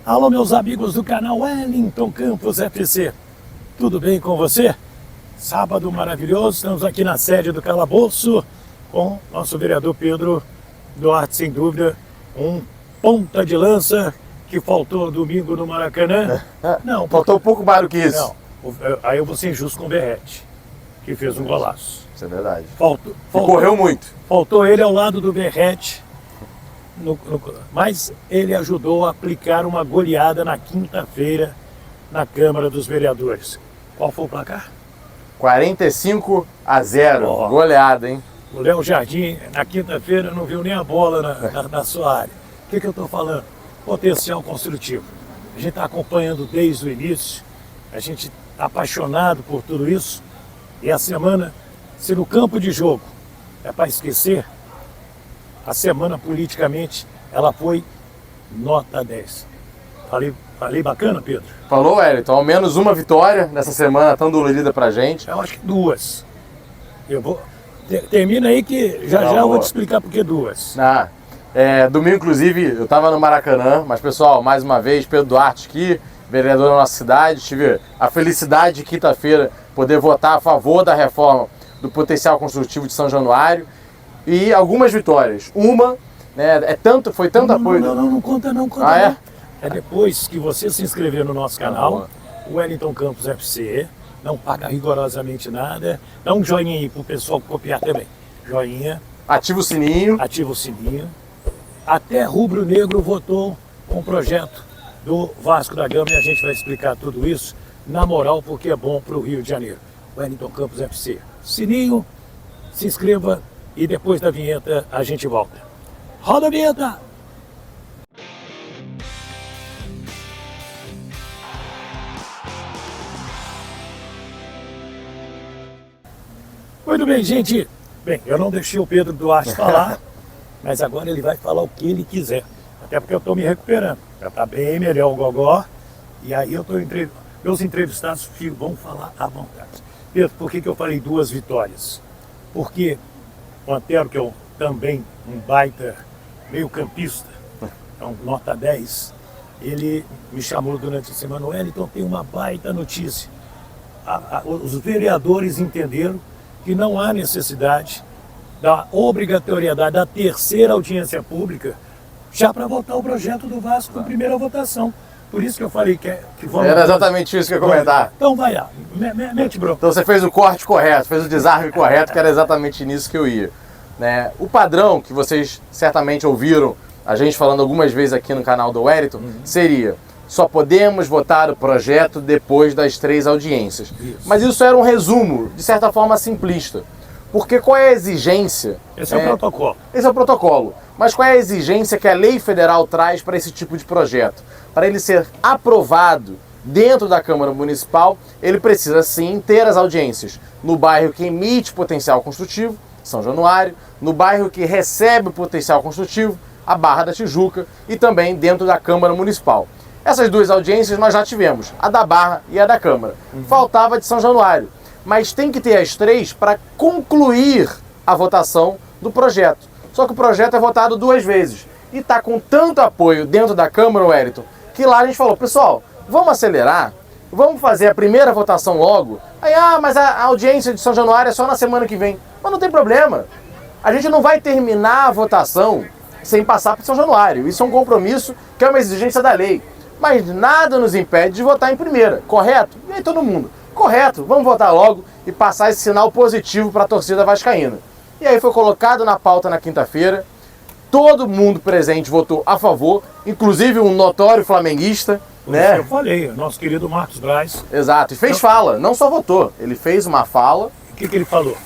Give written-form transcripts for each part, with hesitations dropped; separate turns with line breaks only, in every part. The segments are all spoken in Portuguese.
Alô, meus amigos do canal Wellington Campos FC. Tudo bem com você? Sábado maravilhoso, estamos aqui na sede do Calabouço com nosso vereador Pedro Duarte, sem dúvida, um ponta de lança que faltou domingo no Maracanã.
Não, faltou um pouco mais do que isso.
Não, aí eu vou ser injusto com o Berrete, que fez um golaço.
Isso é verdade.
Faltou,
correu muito.
Faltou ele ao lado do Berrete, mas ele ajudou a aplicar uma goleada na quinta-feira na Câmara dos Vereadores. Qual foi o placar?
45-0, goleada, hein?
O Léo Jardim, na quinta-feira, não viu nem a bola na sua área. O que eu estou falando? Potencial construtivo. A gente está acompanhando desde o início, a gente está apaixonado por tudo isso. E a semana, se no campo de jogo é para esquecer, a semana politicamente ela foi nota 10. Falei bacana, Pedro?
Falou, Wellington. Ao menos uma vitória nessa semana tão dolorida pra gente.
Eu acho que duas. Eu vou... Termina aí que já eu vou te explicar por que duas.
Domingo, inclusive, eu estava no Maracanã, mas, pessoal, mais uma vez, Pedro Duarte aqui, vereador da nossa cidade, tive a felicidade de quinta-feira poder votar a favor da reforma do potencial construtivo de São Januário e algumas vitórias. Uma, né, foi tanto apoio...
Não conta não. É depois que você se inscrever no nosso canal, o Wellington Campos FC, não paga rigorosamente nada. Dá um joinha aí pro pessoal copiar também. Joinha.
Ativa o sininho.
Até Rubro Negro votou com o projeto do Vasco da Gama e a gente vai explicar tudo isso na moral, porque é bom para o Rio de Janeiro. Wellington Campos FC. Sininho, se inscreva e depois da vinheta a gente volta. Roda a vinheta! Muito bem, gente. Bem, eu não deixei o Pedro Duarte falar, mas agora ele vai falar o que ele quiser. Até porque eu estou me recuperando. Já está bem melhor o gogó. E aí eu estou meus entrevistados vão falar à vontade. Pedro, por que eu falei duas vitórias? Porque o Antero, que é também um baita meio campista, é um nota 10, ele me chamou durante a semana, Wellington, tem uma baita notícia. Os vereadores entenderam que não há necessidade da obrigatoriedade da terceira audiência pública já para votar o projeto do Vasco na primeira votação. Por isso que eu falei que vamos...
Era exatamente isso que eu ia comentar.
Então vai lá, mete bronca.
Então você fez o corte correto, fez o desarme correto, que era exatamente nisso que eu ia. Né? O padrão que vocês certamente ouviram a gente falando algumas vezes aqui no canal do Wellington seria: só podemos votar o projeto depois das 3 audiências. Isso. Mas isso era um resumo, de certa forma simplista. Porque qual é a exigência?
Esse é o protocolo.
Esse é o protocolo. Mas qual é a exigência que a lei federal traz para esse tipo de projeto? Para ele ser aprovado dentro da Câmara Municipal, ele precisa sim ter as audiências no bairro que emite potencial construtivo, São Januário, no bairro que recebe o potencial construtivo, a Barra da Tijuca, e também dentro da Câmara Municipal. Essas 2 audiências nós já tivemos, a da Barra e a da Câmara. Faltava de São Januário, mas tem que ter as 3 para concluir a votação do projeto. Só que o projeto é votado 2 vezes e está com tanto apoio dentro da Câmara, Wellington, que lá a gente falou, pessoal, vamos acelerar, vamos fazer a primeira votação logo. Aí, mas a audiência de São Januário é só na semana que vem. Mas não tem problema, a gente não vai terminar a votação sem passar por São Januário. Isso é um compromisso que é uma exigência da lei. Mas nada nos impede de votar em primeira, correto? E aí todo mundo, correto, vamos votar logo e passar esse sinal positivo para a torcida vascaína. E aí foi colocado na pauta na quinta-feira, todo mundo presente votou a favor, inclusive um notório flamenguista, né?
Eu falei, nosso querido Marcos Braz.
Exato, e fez fala, não só votou, ele fez uma fala.
O que ele falou?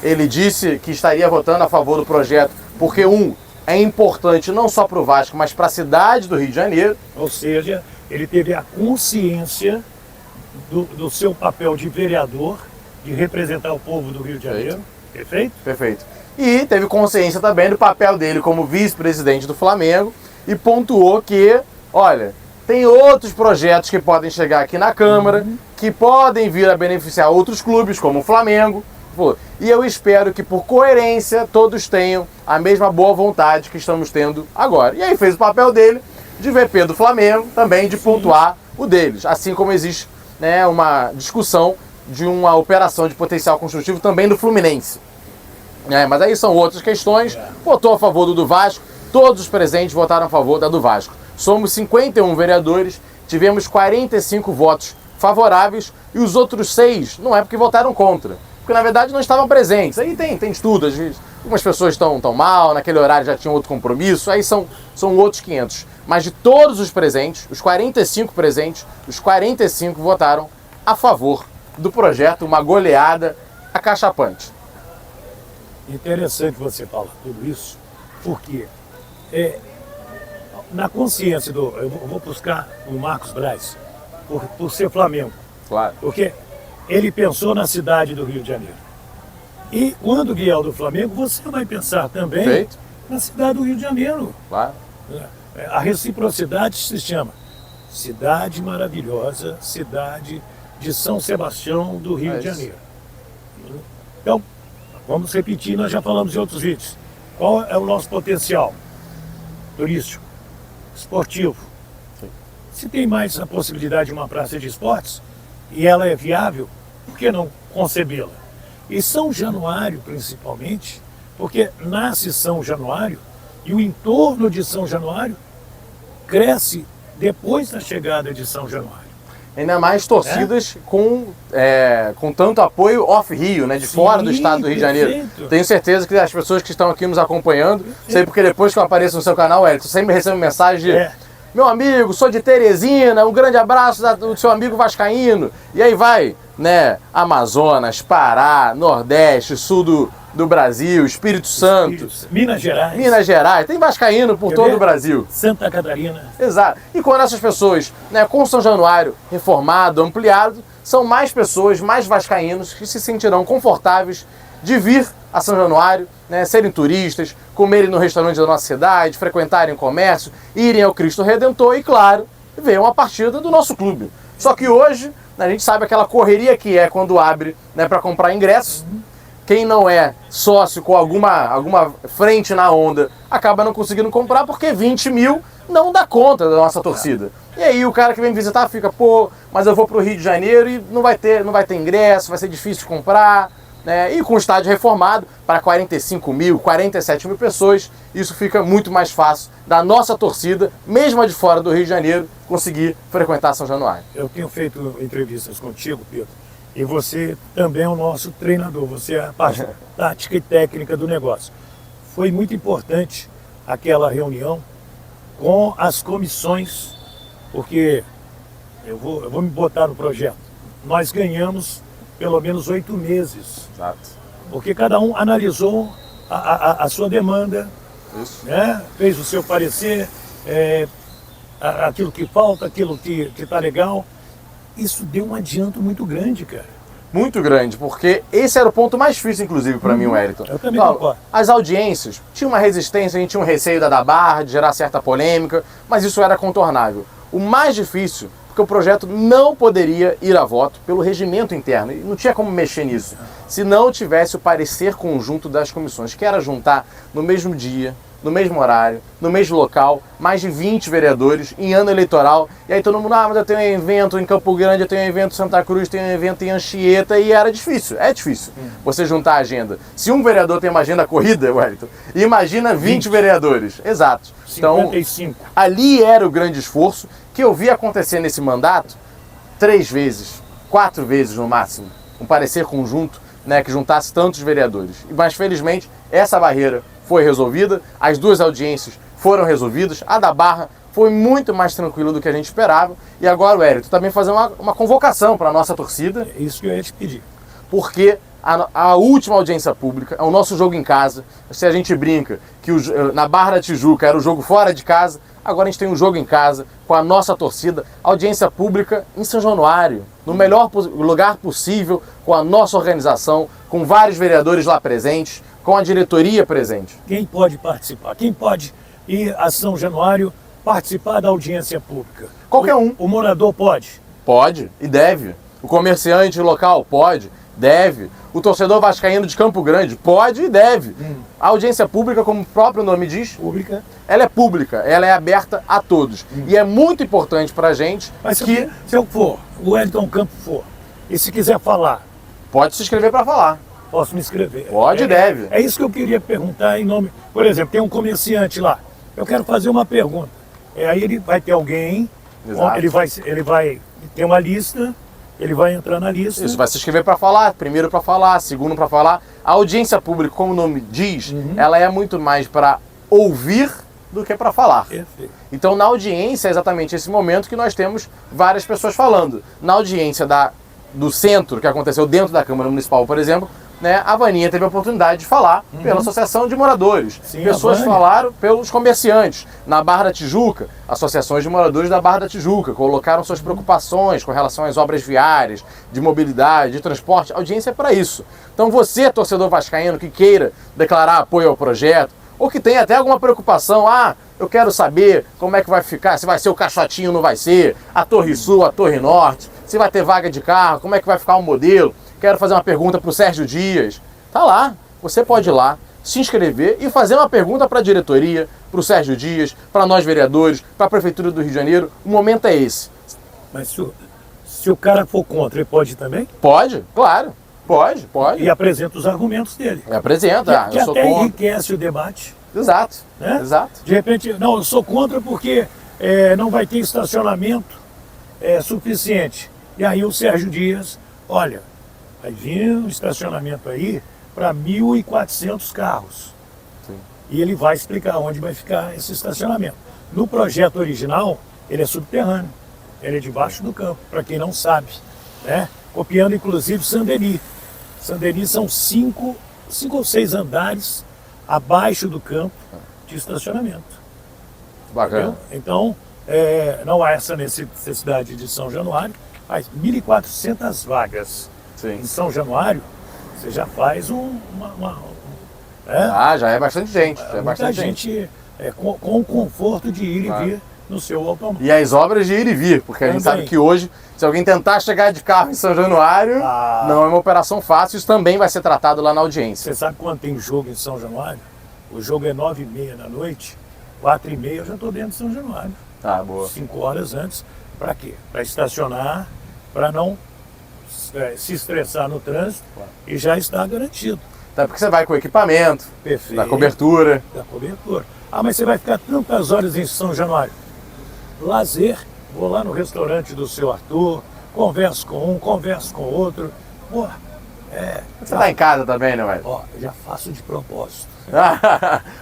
Ele disse que estaria votando a favor do projeto porque, é importante não só para o Vasco, mas para a cidade do Rio de Janeiro.
Ou seja, ele teve a consciência do seu papel de vereador, de representar o povo do Rio de Janeiro. Perfeito?
Perfeito. E teve consciência também do papel dele como vice-presidente do Flamengo e pontuou que, olha, tem outros projetos que podem chegar aqui na Câmara, que podem vir a beneficiar outros clubes, como o Flamengo. E eu espero que, por coerência, todos tenham a mesma boa vontade que estamos tendo agora. E aí fez o papel dele de VP do Flamengo, também de pontuar o deles. Assim como existe, né, uma discussão de uma operação de potencial construtivo também do Fluminense. Mas aí são outras questões. Votou a favor do Vasco, todos os presentes votaram a favor da do Vasco. Somos 51 vereadores, tivemos 45 votos favoráveis e os outros 6 não é porque votaram contra, porque na verdade não estavam presentes. Aí tem estudo, às vezes algumas pessoas estão mal, naquele horário já tinham outro compromisso, aí são outros 500. Mas de todos os presentes, os 45 presentes, os 45 votaram a favor do projeto, uma goleada acachapante.
Interessante você falar tudo isso, porque na consciência eu vou buscar o Marcos Braz, por ser Flamengo.
Claro.
Porque ele pensou na cidade do Rio de Janeiro. E quando vier do Flamengo, você vai pensar também na cidade do Rio de Janeiro.
Claro.
A reciprocidade se chama Cidade Maravilhosa, Cidade de São Sebastião do Rio de Janeiro. Então, vamos repetir, nós já falamos em outros vídeos. Qual é o nosso potencial turístico, esportivo?
Sim.
Se tem mais a possibilidade de uma praça de esportes, e ela é viável, por que não concebê-la? E São Januário, principalmente, porque nasce São Januário e o entorno de São Januário cresce depois da chegada de São Januário.
Ainda mais torcidas com tanto apoio off-Rio, né, de fora do estado do Rio de Janeiro. Tenho certeza que as pessoas que estão aqui nos acompanhando, sei porque depois que eu apareço no seu canal, Hélio, sempre recebo mensagem de meu amigo, sou de Teresina, um grande abraço do seu amigo vascaíno. E aí vai, né, Amazonas, Pará, Nordeste, Sul do Brasil, Espírito Santo.
Minas Gerais.
Minas Gerais, tem vascaíno por todo o Brasil.
Santa Catarina.
Exato. E quando essas pessoas, né, com São Januário reformado, ampliado, são mais pessoas, mais vascaínos que se sentirão confortáveis de vir a São Januário, né, serem turistas, comerem no restaurante da nossa cidade, frequentarem o comércio, irem ao Cristo Redentor e, claro, ver uma partida do nosso clube. Só que hoje, a gente sabe aquela correria que é quando abre, né, para comprar ingressos. Quem não é sócio com alguma frente na onda acaba não conseguindo comprar porque 20 mil não dá conta da nossa torcida. E aí o cara que vem visitar fica, mas eu vou para o Rio de Janeiro e não vai ter ingresso, vai ser difícil de comprar. Né? E com o estádio reformado para 45 mil, 47 mil pessoas, isso fica muito mais fácil da nossa torcida, mesmo a de fora do Rio de Janeiro, conseguir frequentar São Januário.
Eu tenho feito entrevistas contigo, Pedro, e você também é o nosso treinador, você é a parte tática e técnica do negócio. Foi muito importante aquela reunião com as comissões, porque eu vou me botar no projeto. Nós ganhamos pelo menos 8 meses.
Exato.
Porque cada um analisou a sua demanda, né? Fez o seu parecer, aquilo que falta, aquilo que está legal. Isso deu um adianto muito grande, cara. Muito grande, porque esse era o ponto mais difícil, inclusive, para mim, Wellington. Eu também concordo. As audiências tinham uma resistência, a gente tinha um receio da Barra, de gerar certa polêmica, mas isso era contornável. O mais difícil, porque o projeto não poderia ir a voto pelo regimento interno, e não tinha como mexer nisso, se não tivesse o parecer conjunto das comissões, que era juntar no mesmo dia, no mesmo horário, no mesmo local, mais de 20 vereadores em ano eleitoral, e aí todo mundo, mas eu tenho um evento em Campo Grande, eu tenho um evento em Santa Cruz, tenho um evento em Anchieta, e era difícil, é difícil você juntar a agenda. Se um vereador tem uma agenda corrida, Wellington, imagina 20 vereadores, exato. 55. Então, ali era o grande esforço, que eu vi acontecer nesse mandato 3 vezes, 4 vezes no máximo, um parecer conjunto, né, que juntasse tantos vereadores. Mas felizmente essa barreira foi resolvida, as 2 audiências foram resolvidas, a da Barra foi muito mais tranquila do que a gente esperava, e agora, Wellington, também fazer uma convocação para a nossa torcida. É isso que eu ia te pedir. Porque a última audiência pública é o nosso jogo em casa. Se a gente brinca que na Barra da Tijuca era o jogo fora de casa, agora a gente tem um jogo em casa com a nossa torcida, audiência pública em São Januário, no melhor lugar possível, com a nossa organização, com vários vereadores lá presentes, com a diretoria presente. Quem pode participar? Quem pode ir a São Januário participar da audiência pública? Qualquer um. O morador pode? Pode e deve. O comerciante local pode.
Deve. O torcedor vascaíno de Campo Grande pode e deve. A audiência pública, como o próprio nome diz,
Pública.
ela é pública, ela é aberta a todos. E é muito importante pra gente
Mas
que
se eu for, o Wellington Campos for, e se quiser falar,
pode se inscrever para falar.
posso me inscrever?
Pode e deve.
É isso que eu queria perguntar em nome... Por exemplo, tem um comerciante lá, eu quero fazer uma pergunta. Aí ele vai ter alguém,
Exato.
ele vai ter uma lista, ele vai entrar na lista.
Isso, vai se inscrever para falar, primeiro para falar, segundo para falar. A audiência pública, como o nome diz, ela é muito mais para ouvir do que para falar.
Perfeito.
Então, na audiência, é exatamente esse momento que nós temos várias pessoas falando. Na audiência do centro, que aconteceu dentro da Câmara Municipal, por exemplo, né, a Vaninha teve a oportunidade de falar pela Associação de Moradores.
Sim,
Pessoas
a Vânia.
falaram pelos comerciantes. Na Barra da Tijuca, associações de moradores da Barra da Tijuca colocaram suas preocupações com relação às obras viárias, de mobilidade, de transporte. A audiência é para isso. Então você, torcedor vascaíno, que queira declarar apoio ao projeto, ou que tenha até alguma preocupação, eu quero saber como é que vai ficar, se vai ser o Caixotinho ou não vai ser, a Torre Sul, a Torre Norte, se vai ter vaga de carro, como é que vai ficar o modelo, quero fazer uma pergunta para o Sérgio Dias. Tá lá, você pode ir lá, se inscrever e fazer uma pergunta para a diretoria, para o Sérgio Dias, para nós vereadores, para a Prefeitura do Rio de Janeiro. O momento é esse.
Mas se o cara for contra, ele pode também?
Pode, claro, pode.
E apresenta os argumentos dele.
Apresenta,
Que
eu sou
até
contra.
enriquece o debate.
Exato,
Né?
exato.
De repente, não, eu sou contra porque não vai ter estacionamento suficiente. E aí o Sérgio Dias, olha, vai vir um estacionamento aí para 1.400 carros.
Sim.
E ele vai explicar onde vai ficar esse estacionamento. No projeto original, ele é subterrâneo. Ele é debaixo do campo, para quem não sabe. Né? Copiando inclusive Saint-Denis. Saint-Denis são 5 ou 6 andares abaixo do campo de estacionamento.
Bacana.
Entendeu? Então, não há essa necessidade de São Januário, mas 1.400 vagas
Sim.
em São Januário, você já faz
Já é bastante gente. Já é
muita
bastante gente.
gente com o conforto de ir e vir no seu automóvel.
E as obras de ir e vir, porque a gente
Também.
sabe que hoje, se alguém tentar chegar de carro em São Januário, não é uma operação fácil. Isso também vai ser tratado lá na audiência.
Você sabe quando tem jogo em São Januário? O jogo é 9h30 da noite, 4h30 eu já estou dentro de São Januário.
Tá, boa.
5 horas antes. Para quê? Para estacionar, para não se estressar no trânsito e já está garantido.
Até porque você vai com equipamento,
Perfeito.
da cobertura.
Da cobertura. Mas você vai ficar tantas horas em São Januário. Lazer, vou lá no restaurante do seu Arthur, converso com um, converso com outro. Pô,
Você tá em casa também, né, velho?
ó, já faço de propósito.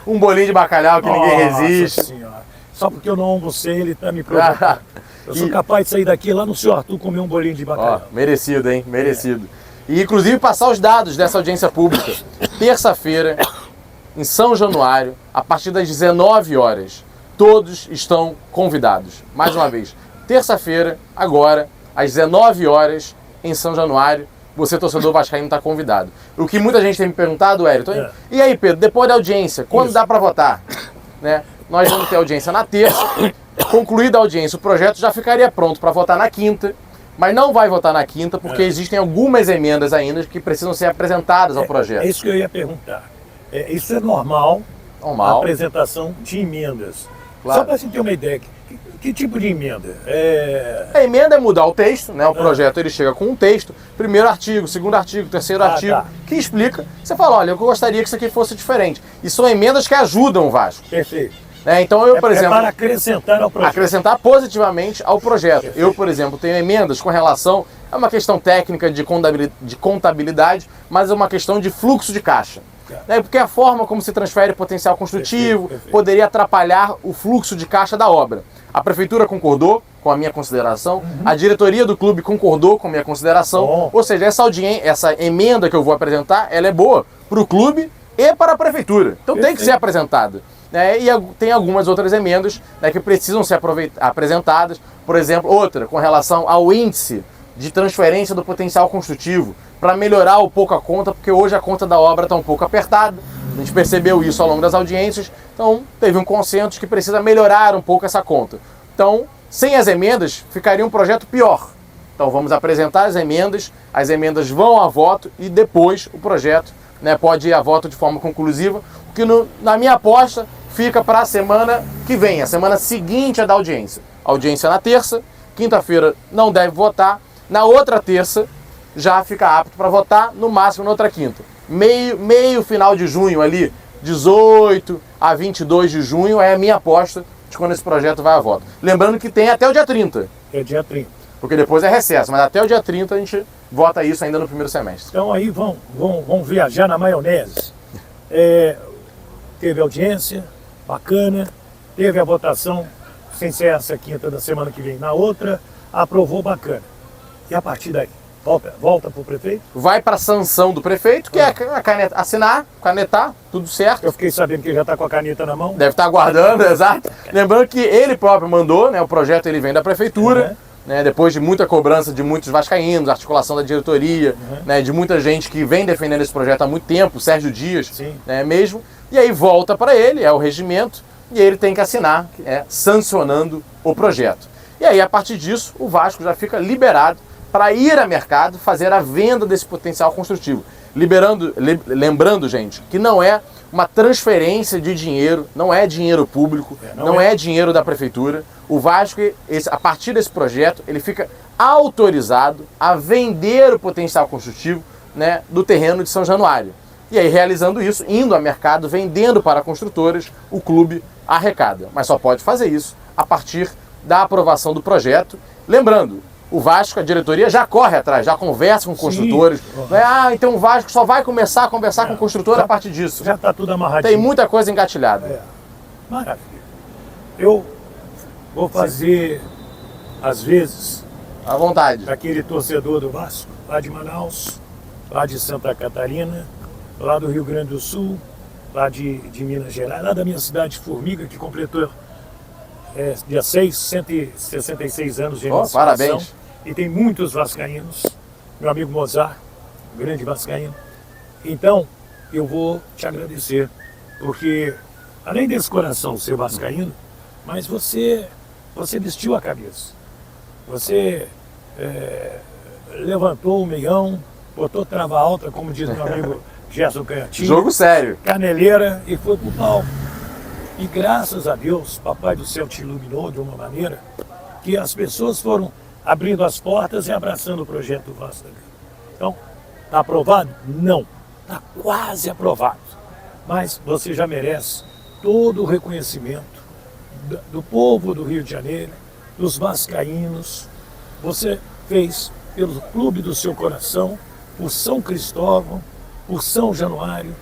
Um bolinho de bacalhau que ninguém resiste.
Nossa Senhora. Só porque eu não almocei, ele tá me provocando. Eu sou capaz de sair daqui lá no seu Arthur comer um bolinho de
Ó,
bacalhau.
merecido, hein? Merecido. E inclusive passar os dados dessa audiência pública. Terça-feira, em São Januário, a partir das 19 horas. Todos estão convidados. Mais uma vez, terça-feira, agora, às 19 horas, em São Januário, você, torcedor vascaíno, está convidado. O que muita gente tem me perguntado, Wellington, e aí, Pedro, depois da audiência, quando dá para votar? Né? Nós vamos ter audiência na terça. Concluída a audiência, o projeto já ficaria pronto para votar na quinta, mas não vai votar na quinta porque existem algumas emendas ainda que precisam ser apresentadas ao projeto.
É isso que eu ia perguntar. Isso é normal,
Normal.
a apresentação de emendas.
Claro.
Só para você ter uma ideia, que tipo de emenda?
A emenda é mudar o texto, né? O projeto ele chega com um texto, primeiro artigo, segundo artigo, terceiro artigo,
tá.
que explica. Você fala, olha, eu gostaria que isso aqui fosse diferente. E são emendas que ajudam o Vasco.
Perfeito.
Né? Então eu, por exemplo,
para acrescentar ao projeto.
acrescentar positivamente ao projeto. Eu, por exemplo, tenho emendas com relação a uma questão técnica de contabilidade, mas é uma questão de fluxo de caixa. Né? Porque a forma como se transfere potencial construtivo
Perfeito.
poderia atrapalhar o fluxo de caixa da obra. A prefeitura concordou com a minha consideração, a diretoria do clube concordou com a minha consideração,
Bom.
ou seja, essa emenda que eu vou apresentar, ela é boa para o clube e para a prefeitura. Então tem que
Perfeito.
ser apresentada. Né? E tem algumas outras emendas, né, que precisam ser apresentadas. Por exemplo, outra com relação ao índice de transferência do potencial construtivo, para melhorar um pouco a conta, porque hoje a conta da obra está um pouco apertada. A gente percebeu isso ao longo das audiências, então teve um consenso que precisa melhorar um pouco essa conta. Então, sem as emendas, ficaria um projeto pior. Então vamos apresentar as emendas vão a voto e depois o projeto, né, pode ir a voto de forma conclusiva, que na minha aposta fica para a semana que vem, a semana seguinte à da audiência. Audiência na terça, quinta-feira não deve votar, na outra terça já fica apto para votar, no máximo na outra quinta. Meio final de junho ali, 18 a 22 de junho é a minha aposta de quando esse projeto vai a voto. Lembrando que tem até o dia 30.
É dia 30.
Porque depois é recesso, mas até o dia 30 a gente vota isso ainda no primeiro semestre.
Então aí vão viajar na maionese. Teve audiência, bacana, teve a votação, sem ser essa quinta da semana que vem, na outra, aprovou, bacana. E a partir daí? Volta para o prefeito?
Vai para a sanção do prefeito, que é a caneta, assinar, canetar, tudo certo.
Eu fiquei sabendo que ele já está com a caneta na mão.
Deve estar aguardando, exato. Lembrando que ele próprio mandou, né, o projeto ele vem da prefeitura, né, depois de muita cobrança de muitos vascaínos, articulação da diretoria, né, de muita gente que vem defendendo esse projeto há muito tempo, Sérgio Dias, né, mesmo, e aí volta para ele, é o regimento, e ele tem que assinar, sancionando o projeto. E aí, a partir disso, o Vasco já fica liberado para ir a mercado fazer a venda desse potencial construtivo. Lembrando, gente, que não é uma transferência de dinheiro, não é dinheiro público, não é dinheiro da prefeitura. O Vasco, a partir desse projeto, ele fica autorizado a vender o potencial construtivo, né, do terreno de São Januário. E aí, realizando isso, indo a mercado, vendendo para construtoras, o clube arrecada. Mas só pode fazer isso a partir da aprovação do projeto. Lembrando, o Vasco, a diretoria, já corre atrás, já conversa com construtores. Não é, então o Vasco só vai começar a conversar com o construtor a partir disso.
Já está tudo amarradinho.
Tem muita coisa engatilhada.
Maravilha. Eu vou fazer, às vezes,
à vontade,
aquele torcedor do Vasco, lá de Manaus, lá de Santa Catarina, lá do Rio Grande do Sul, lá de Minas Gerais, lá da minha cidade de Formiga, que completou dia 6, 166 anos de emancipação.
Parabéns.
E tem muitos vascaínos, meu amigo Mozart, um grande vascaíno. Então, eu vou te agradecer, porque além desse coração ser vascaíno, mas você vestiu a cabeça. Você levantou o meião, botou trava alta, como diz meu amigo Gerson Canhotinho.
Jogo sério.
Caneleira e foi pro palco. E graças a Deus, Papai do Céu te iluminou de uma maneira que as pessoas foram abrindo as portas e abraçando o projeto do Vasco da Gama. Então, está aprovado? Não. Está quase aprovado. Mas você já merece todo o reconhecimento do povo do Rio de Janeiro, dos vascaínos. Você fez pelo clube do seu coração, por São Cristóvão, por São Januário,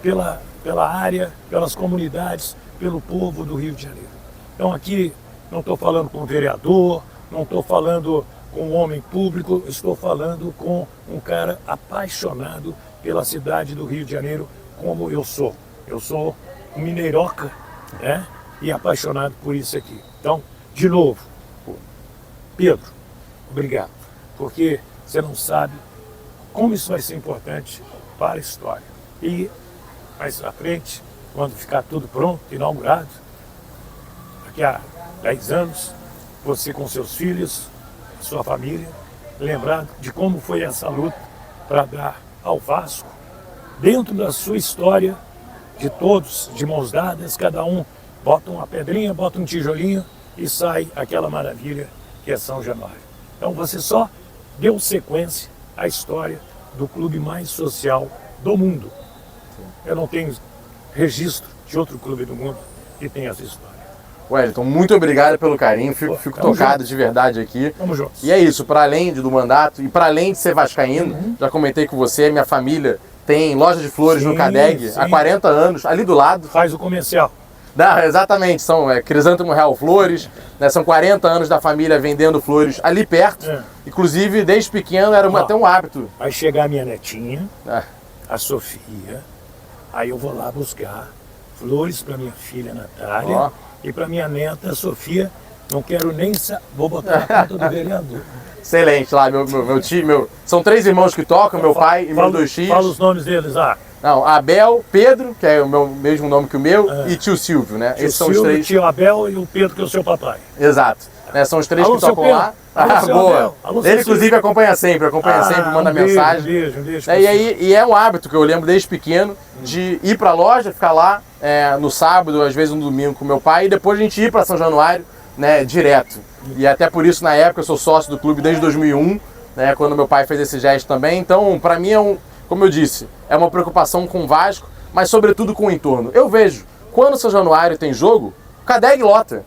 pela área, pelas comunidades, pelo povo do Rio de Janeiro. Então aqui não estou falando com um vereador, não estou falando com um homem público, estou falando com um cara apaixonado pela cidade do Rio de Janeiro, como eu sou. Eu sou um mineiroca, né? E apaixonado por isso aqui. Então, de novo, Pedro, obrigado, porque você não sabe como isso vai ser importante para a história. E mais à frente, quando ficar tudo pronto, inaugurado, daqui a 10 anos, você com seus filhos, sua família, lembrar de como foi essa luta para dar ao Vasco, dentro da sua história, de todos, de mãos dadas, cada um bota uma pedrinha, bota um tijolinho e sai aquela maravilha que é São Januário. Então você só deu sequência à história do clube mais social do mundo. Eu não tenho registro de outro clube do mundo que tenha essa história.
Wellington, muito obrigado pelo carinho, fico tocado
junto.
De verdade aqui.
Vamos juntos.
E é isso, para além do mandato e para além de ser vascaíno, já comentei com você, minha família tem loja de flores no CADEG há 40 anos, ali do lado.
Faz o comercial.
Não, exatamente, são Crisântemo Real Flores, né, são 40 anos da família vendendo flores ali perto. Inclusive, desde pequeno era até um hábito.
Vai chegar a minha netinha, a Sofia, aí eu vou lá buscar flores para minha filha Natália e para minha neta Sofia. Não quero nem vou botar na conta do vereador.
Excelente, lá, meu tio, são 3 irmãos que tocam, meu pai e meus 2 tios.
Fala os nomes deles lá.
Não, Abel, Pedro, que é o mesmo nome que o meu, e tio Silvio, né?
Tio
Esses são
Silvio,
os 3.
Tio Abel e o Pedro, que é o seu papai.
Exato. né? São os três
Alô,
que tocam
seu
lá.
Pedro. Alô, seu
Boa.
Abel. Alô, seu
Ele, inclusive, acompanha sempre, manda mensagem.
Um beijo.
E é um hábito que eu lembro desde pequeno de ir pra loja, ficar lá no sábado, às vezes no domingo com meu pai, e depois a gente ir pra São Januário, né, direto. E até por isso, na época, eu sou sócio do clube desde 2001, né, quando meu pai fez esse gesto também. Então, pra mim, como eu disse, é uma preocupação com o Vasco, mas sobretudo com o entorno. Eu vejo, quando o São Januário tem jogo, o Cadeg lota.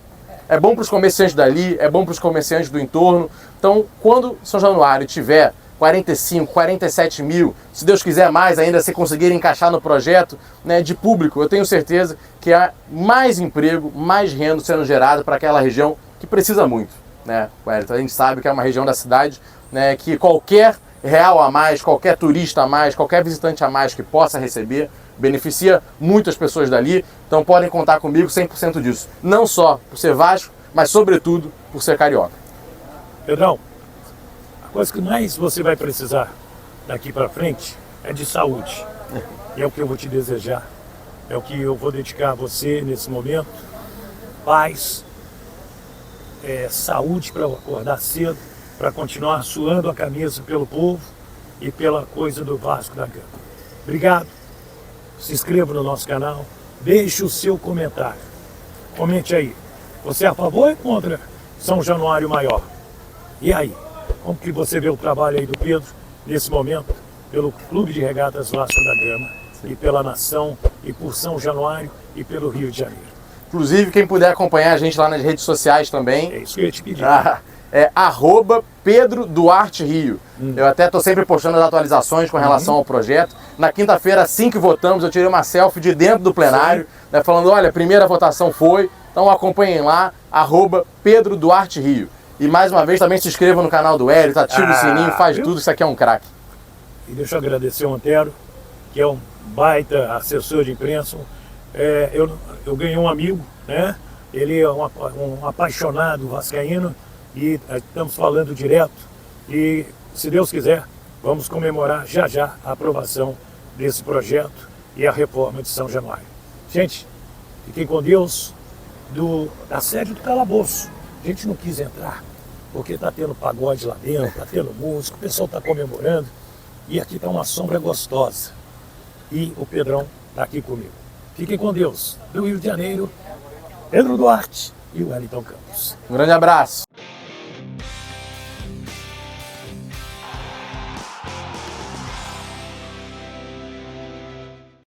É bom para os comerciantes dali, é bom para os comerciantes do entorno. Então, quando São Januário tiver 45, 47 mil, se Deus quiser mais ainda, se conseguir encaixar no projeto, né, de público, eu tenho certeza que há mais emprego, mais renda sendo gerado para aquela região que precisa muito, né, Wellington? A gente sabe que é uma região da cidade, né, que qualquer real a mais, qualquer turista a mais, qualquer visitante a mais que possa receber, beneficia muitas pessoas dali. Então podem contar comigo 100% disso. Não só por ser Vasco, mas sobretudo por ser carioca.
Pedrão, a coisa que mais você vai precisar daqui para frente é de saúde. E é o que eu vou te desejar. É o que eu vou dedicar a você nesse momento. Paz, saúde para acordar cedo, para continuar suando a camisa pelo povo e pela coisa do Vasco da Gama. Obrigado. Se inscreva no nosso canal. Deixe o seu comentário. Comente aí. Você é a favor ou contra São Januário Maior? E aí? Como que você vê o trabalho aí do Pedro, nesse momento, pelo Clube de Regatas Vasco da Gama, e pela nação, e por São Januário, e pelo Rio de Janeiro?
Inclusive, quem puder acompanhar a gente lá nas redes sociais também.
É isso que eu ia te pedir.
É @Pedro Duarte Rio. Eu até estou sempre postando as atualizações com relação ao projeto. Na quinta-feira, assim que votamos, eu tirei uma selfie de dentro do plenário, né, falando, olha, a primeira votação foi, então acompanhem lá, @Pedro Duarte Rio. E mais uma vez também se inscreva no canal do Hélio, ativa o sininho, faz tudo, isso aqui é um craque.
E deixa eu agradecer o Antero, que é um baita assessor de imprensa. Eu ganhei um amigo, né? Ele é um apaixonado vascaíno e estamos falando direto. E, se Deus quiser, vamos comemorar já a aprovação desse projeto e a reforma de São Januário. Gente, fiquem com Deus. Da sede do calabouço. A gente não quis entrar, porque está tendo pagode lá dentro, está tendo música, o pessoal está comemorando. E aqui está uma sombra gostosa. E o Pedrão está aqui comigo. Fiquem com Deus. Do Rio de Janeiro, Pedro Duarte e o Wellington Campos.
Um grande abraço.